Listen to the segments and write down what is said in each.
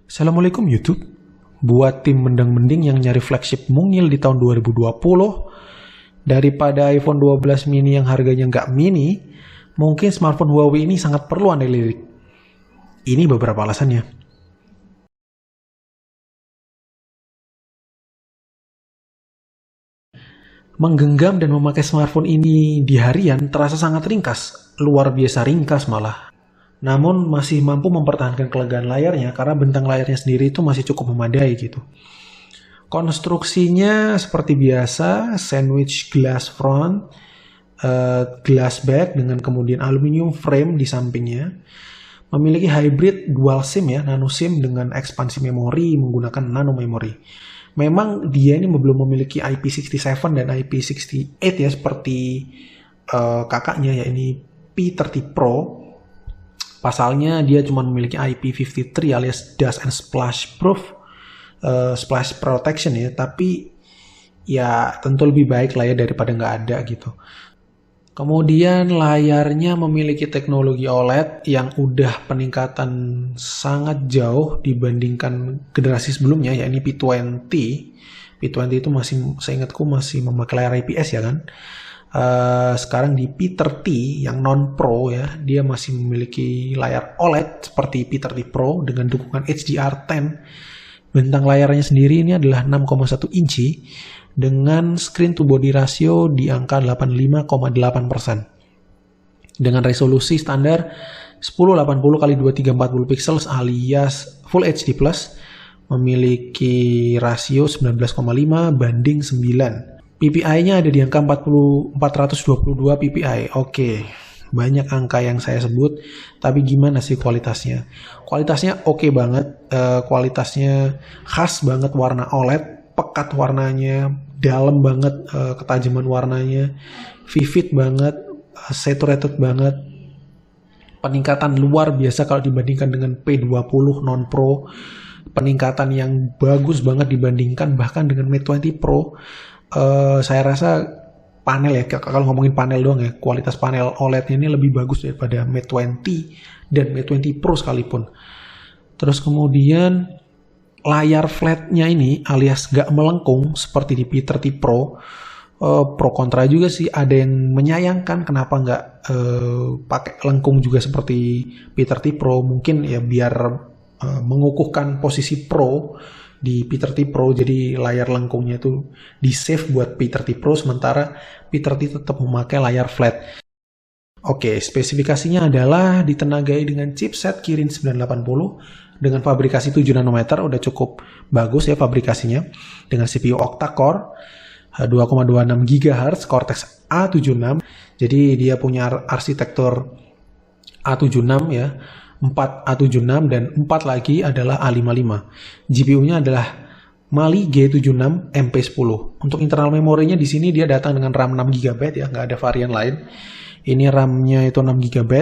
Assalamualaikum YouTube. Buat tim mendang-mending yang nyari flagship mungil di tahun 2020, daripada iPhone 12 mini yang harganya nggak mini, mungkin smartphone Huawei ini sangat perlu Anda lirik. Ini beberapa alasannya. Menggenggam dan memakai smartphone ini di harian terasa sangat ringkas, luar biasa ringkas malah. Namun masih mampu mempertahankan kelegaan layarnya karena bentang layarnya sendiri itu masih cukup memadai gitu. Konstruksinya seperti biasa, sandwich glass front, glass back dengan kemudian aluminium frame di sampingnya. Memiliki hybrid dual SIM ya, nano SIM dengan ekspansi memori menggunakan nano memory. Memang dia ini belum memiliki IP67 dan IP68 ya seperti kakaknya ya ini P30 Pro. Pasalnya dia cuma memiliki IP53 alias dust and splash proof, splash protection ya, tapi ya tentu lebih baik lah ya daripada nggak ada gitu. Kemudian layarnya memiliki teknologi OLED yang udah peningkatan sangat jauh dibandingkan generasi sebelumnya, yakni P20. P20 itu masih, seingatku masih memakai layar IPS ya kan. Sekarang di P30 yang non-Pro ya, dia masih memiliki layar OLED seperti P30 Pro dengan dukungan HDR10. Bentang layarnya sendiri ini adalah 6,1 inci dengan screen to body ratio di angka 85,8%. Dengan resolusi standar 1080x2340 pixels alias Full HD+, memiliki rasio 19,5 banding 9. PPI-nya ada di angka 422 PPI. Oke, banyak angka yang saya sebut, tapi gimana sih kualitasnya? Kualitasnya oke banget, kualitasnya khas banget, warna OLED, pekat warnanya, dalam banget ketajaman warnanya, vivid banget, saturated banget, peningkatan luar biasa kalau dibandingkan dengan P20 non-Pro, peningkatan yang bagus banget dibandingkan bahkan dengan Mate 20 Pro. Saya rasa panel ya, kalau ngomongin panel doang ya, kualitas panel OLED-nya ini lebih bagus daripada Mate 20 dan Mate 20 Pro sekalipun. Terus kemudian layar flatnya ini alias nggak melengkung seperti di P30 Pro, pro kontra juga sih. Ada yang menyayangkan kenapa nggak pakai lengkung juga seperti P30 Pro, mungkin ya biar mengukuhkan posisi Pro di P30 Pro, jadi layar lengkungnya itu di save buat P30 Pro, sementara P30 tetap memakai layar flat. Oke, spesifikasinya adalah ditenagai dengan chipset Kirin 980 dengan fabrikasi 7 nanometer, udah cukup bagus ya fabrikasinya, dengan CPU octa-core 2,26 GHz Cortex A76. Jadi dia punya arsitektur A76 ya, 4 A76 dan 4 lagi adalah A55. GPU-nya adalah Mali G76 MP10. Untuk internal memorinya di sini dia datang dengan RAM 6 GB ya, nggak ada varian lain. Ini RAM-nya itu 6 GB.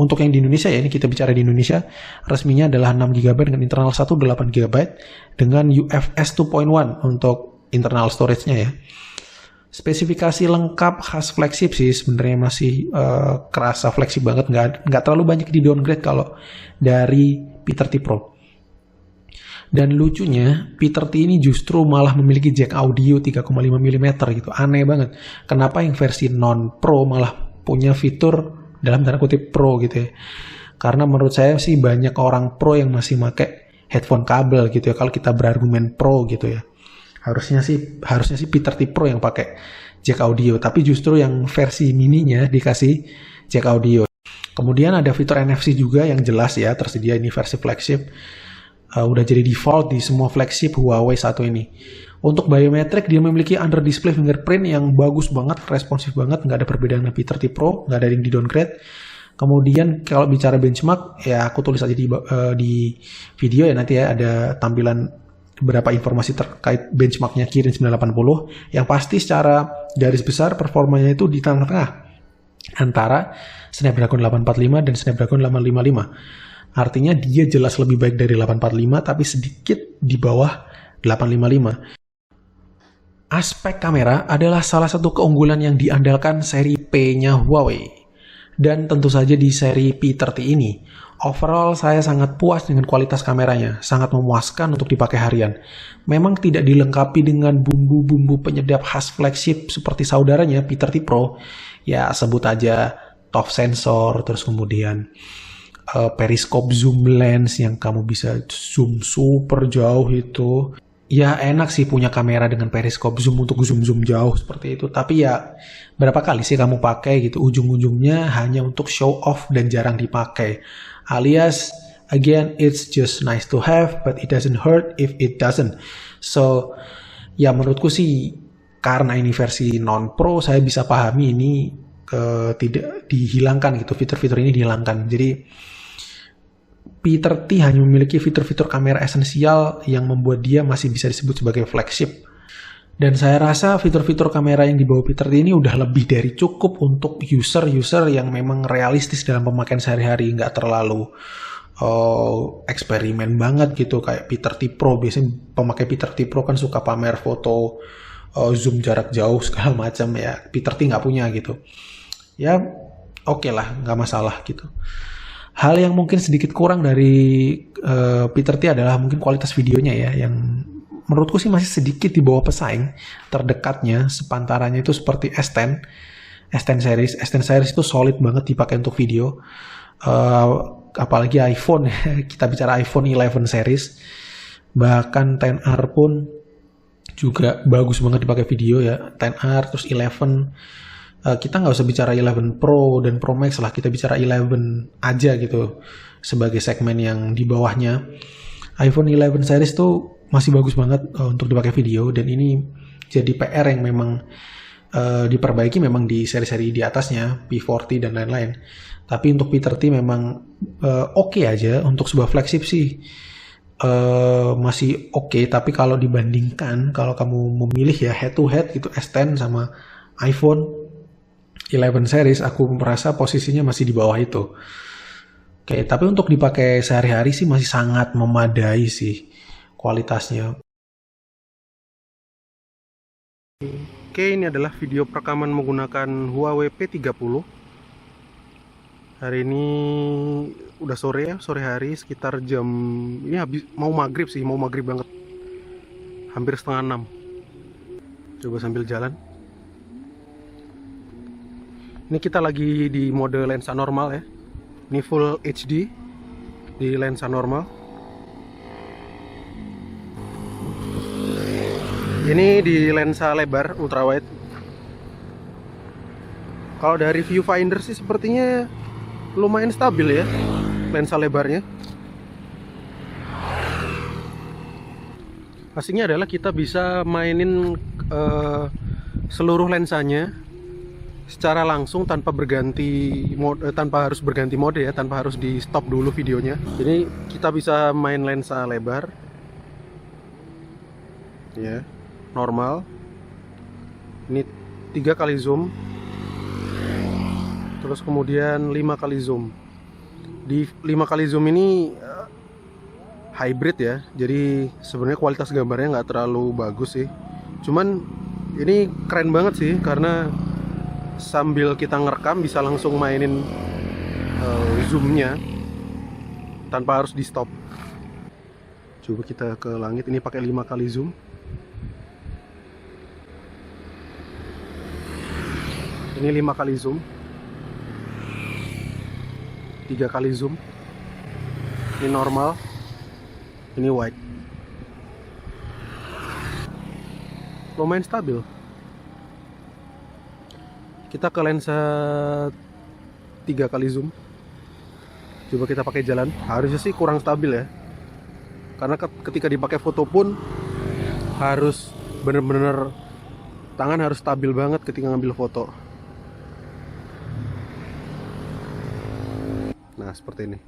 Untuk yang di Indonesia ya, ini kita bicara di Indonesia, resminya adalah 6 GB dengan internal 1 8 GB dengan UFS 2.1 untuk internal storage-nya ya. Spesifikasi lengkap khas flagship sih, sebenarnya masih kerasa flagship banget, nggak terlalu banyak di downgrade kalau dari P30 Pro. Dan lucunya P30 ini justru malah memiliki jack audio 3,5 mm gitu, aneh banget. Kenapa yang versi non Pro malah punya fitur dalam tanda kutip Pro gitu ya? Karena menurut saya sih banyak orang Pro yang masih pakai headphone kabel gitu ya, kalau kita berargumen Pro gitu ya. Harusnya sih P30 Pro yang pakai jack audio, tapi justru yang versi mininya dikasih jack audio. Kemudian ada fitur NFC juga yang jelas ya, tersedia, ini versi flagship. Udah jadi default di semua flagship Huawei satu ini. Untuk biometrik dia memiliki under display fingerprint yang bagus banget, responsif banget, nggak ada perbedaan dengan P30 Pro, nggak ada yang di downgrade. Kemudian kalau bicara benchmark ya aku tulis aja di video ya, nanti ya ada tampilan beberapa informasi terkait benchmarknya Kirin 980. Yang pasti secara garis besar performanya itu di tengah-tengah antara Snapdragon 845 dan Snapdragon 855. Artinya dia jelas lebih baik dari 845 tapi sedikit di bawah 855. Aspek kamera adalah salah satu keunggulan yang diandalkan seri P-nya Huawei. Dan tentu saja di seri P30 ini, Overall, saya sangat puas dengan kualitas kameranya, sangat memuaskan untuk dipakai harian. Memang tidak dilengkapi dengan bumbu-bumbu penyedap khas flagship seperti saudaranya Peter T Pro. Ya, sebut aja ToF sensor, terus kemudian periscope zoom lens yang kamu bisa zoom super jauh itu. Ya enak sih punya kamera dengan periscope zoom untuk zoom-zoom jauh seperti itu. Tapi ya berapa kali sih kamu pakai gitu. Ujung-ujungnya hanya untuk show off dan jarang dipakai. Alias, again, it's just nice to have, but it doesn't hurt if it doesn't. So, ya menurutku sih, karena ini versi non-pro, saya bisa pahami ini tidak dihilangkan gitu. Fitur-fitur ini dihilangkan. Jadi, Peter T hanya memiliki fitur-fitur kamera esensial yang membuat dia masih bisa disebut sebagai flagship. Dan saya rasa fitur-fitur kamera yang dibawa Peter T ini udah lebih dari cukup untuk user-user yang memang realistis dalam pemakaian sehari-hari, nggak terlalu eksperimen banget gitu kayak Peter T Pro. Biasanya pemakai Peter T Pro kan suka pamer foto zoom jarak jauh segala macam ya. Peter T nggak punya gitu. Ya oke lah, nggak masalah gitu. Hal yang mungkin sedikit kurang dari Peter T adalah mungkin kualitas videonya ya, yang menurutku sih masih sedikit di bawah pesaing. Terdekatnya, sepantarannya itu seperti S10 series. S10 series itu solid banget dipakai untuk video. Apalagi iPhone ya. Kita bicara iPhone 11 series. Bahkan XR pun juga bagus banget dipakai video ya. XR terus 11. Kita nggak usah bicara 11 Pro dan Pro Max lah. Kita bicara 11 aja gitu. Sebagai segmen yang di bawahnya. iPhone 11 series tuh masih bagus banget untuk dipakai video, dan ini jadi PR yang memang diperbaiki memang di seri-seri di atasnya, P40 dan lain-lain. Tapi untuk Peter T memang oke aja, untuk sebuah flagship sih masih oke. Tapi kalau dibandingkan, kalau kamu memilih ya head to head gitu S10 sama iPhone 11 series, aku merasa posisinya masih di bawah itu. Oke, tapi untuk dipakai sehari-hari sih masih sangat memadai sih kualitasnya. Oke, ini adalah video perekaman menggunakan Huawei P30. Hari ini udah sore ya, sore hari sekitar jam ini habis mau maghrib sih, mau maghrib banget. Hampir setengah 6. Coba sambil jalan. Ini kita lagi di mode lensa normal ya. Ini full HD di lensa normal. Ini di lensa lebar ultrawide. Kalau dari viewfinder sih sepertinya lumayan stabil ya lensa lebarnya. Aslinya adalah kita bisa mainin seluruh lensanya secara langsung tanpa berganti mode, tanpa harus berganti mode ya, tanpa harus di stop dulu videonya. Jadi kita bisa main lensa lebar ya, normal. Ini 3 kali zoom, terus kemudian 5 kali zoom. Di 5 kali zoom ini hybrid ya, jadi sebenarnya kualitas gambarnya nggak terlalu bagus sih. Cuman ini keren banget sih, karena sambil kita ngerekam bisa langsung mainin zoomnya tanpa harus di stop. Coba kita ke langit, ini pakai 5 kali zoom. Ini 5 kali zoom, 3 kali zoom. Ini normal, ini wide. Lumayan stabil. Kita ke lensa 3 kali zoom. Coba kita pakai jalan. Harusnya sih kurang stabil ya, karena ketika dipakai foto pun harus bener-bener tangan harus stabil banget ketika ngambil foto. Nah seperti ini.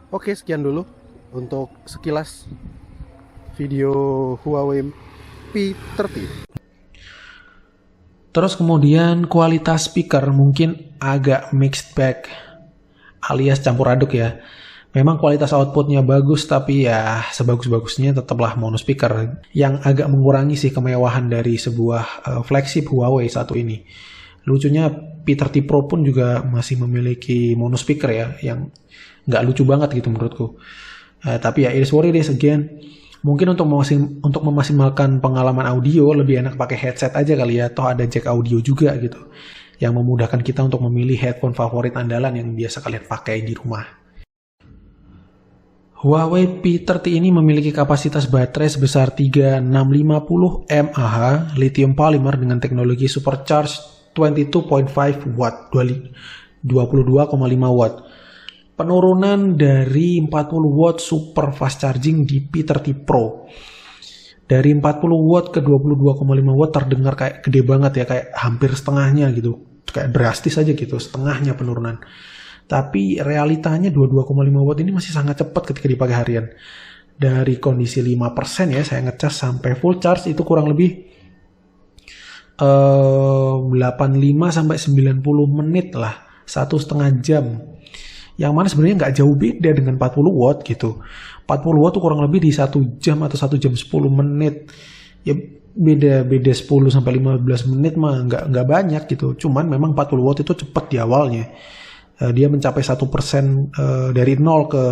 Oke, sekian dulu untuk sekilas video Huawei P30. Terus kemudian kualitas speaker mungkin agak mixed bag, alias campur aduk ya. Memang kualitas outputnya bagus, tapi ya sebagus-bagusnya tetaplah mono speaker, yang agak mengurangi sih kemewahan dari sebuah flagship Huawei satu ini. Lucunya Peter T Pro pun juga masih memiliki mono speaker ya, yang nggak lucu banget gitu menurutku. Tapi ya it is what it is again. Mungkin untuk memaksimalkan pengalaman audio lebih enak pakai headset aja kali ya. Toh ada jack audio juga gitu, yang memudahkan kita untuk memilih headphone favorit andalan yang biasa kalian pakai di rumah. Huawei P30 ini memiliki kapasitas baterai sebesar 3650 mAh lithium polymer dengan teknologi supercharged 22.5 watt, 22,5 watt. Penurunan dari 40 watt super fast charging di P30 Pro. Dari 40 watt ke 22,5 watt terdengar kayak gede banget ya, kayak hampir setengahnya gitu. Kayak drastis aja gitu, setengahnya penurunan. Tapi realitanya 22,5 watt ini masih sangat cepat ketika dipakai harian. Dari kondisi 5% ya, saya ngecas sampai full charge itu kurang lebih 85 sampai 90 menit lah, 1,5 jam. Yang mana sebenarnya nggak jauh beda dengan 40 watt gitu. 40 watt itu kurang lebih di 1 jam atau 1 jam 10 menit. Ya beda 10 sampai 15 menit mah nggak banyak gitu. Cuman memang 40 watt itu cepat di awalnya. Dia mencapai 1% dari 0 ke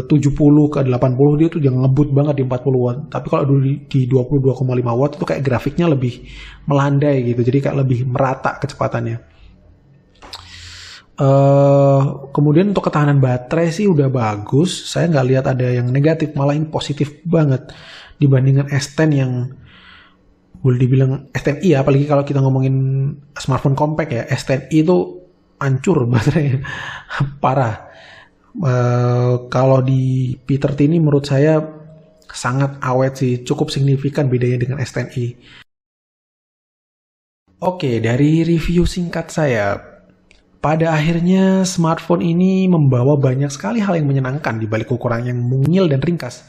70 ke 80 dia tuh yang ngebut banget di 40 watt. Tapi kalau di 22,5 watt itu kayak grafiknya lebih melandai gitu. Jadi kayak lebih merata kecepatannya. Kemudian untuk ketahanan baterai sih udah bagus. Saya nggak lihat ada yang negatif, malah ini positif banget dibandingkan S10 yang boleh dibilang S10i ya. Apalagi kalau kita ngomongin smartphone compact ya, S10i itu hancur baterainya parah. Kalau di P30 ini menurut saya sangat awet sih, cukup signifikan bedanya dengan S10i. Oke, dari review singkat saya, pada akhirnya smartphone ini membawa banyak sekali hal yang menyenangkan di balik ukuran yang mungil dan ringkas.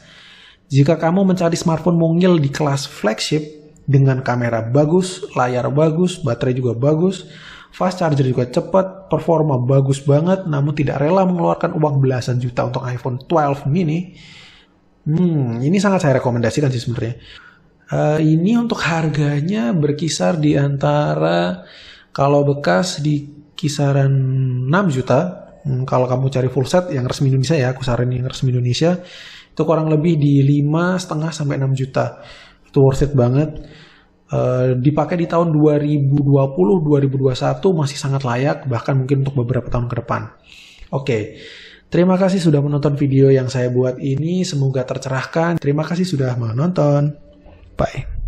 Jika kamu mencari smartphone mungil di kelas flagship dengan kamera bagus, layar bagus, baterai juga bagus, fast charger juga cepat, performa bagus banget, namun tidak rela mengeluarkan uang belasan juta untuk iPhone 12 mini. Ini sangat saya rekomendasikan sih sebenarnya. Ini untuk harganya berkisar di antara, kalau bekas di kisaran 6 juta. Kalau kamu cari full set yang resmi Indonesia ya, aku saranin yang resmi Indonesia, itu kurang lebih di 5,5 sampai 6 juta. Itu worth it banget. Dipakai di tahun 2020-2021 masih sangat layak, bahkan mungkin untuk beberapa tahun ke depan. Oke, terima kasih sudah menonton video yang saya buat ini, semoga tercerahkan. Terima kasih sudah menonton. Bye.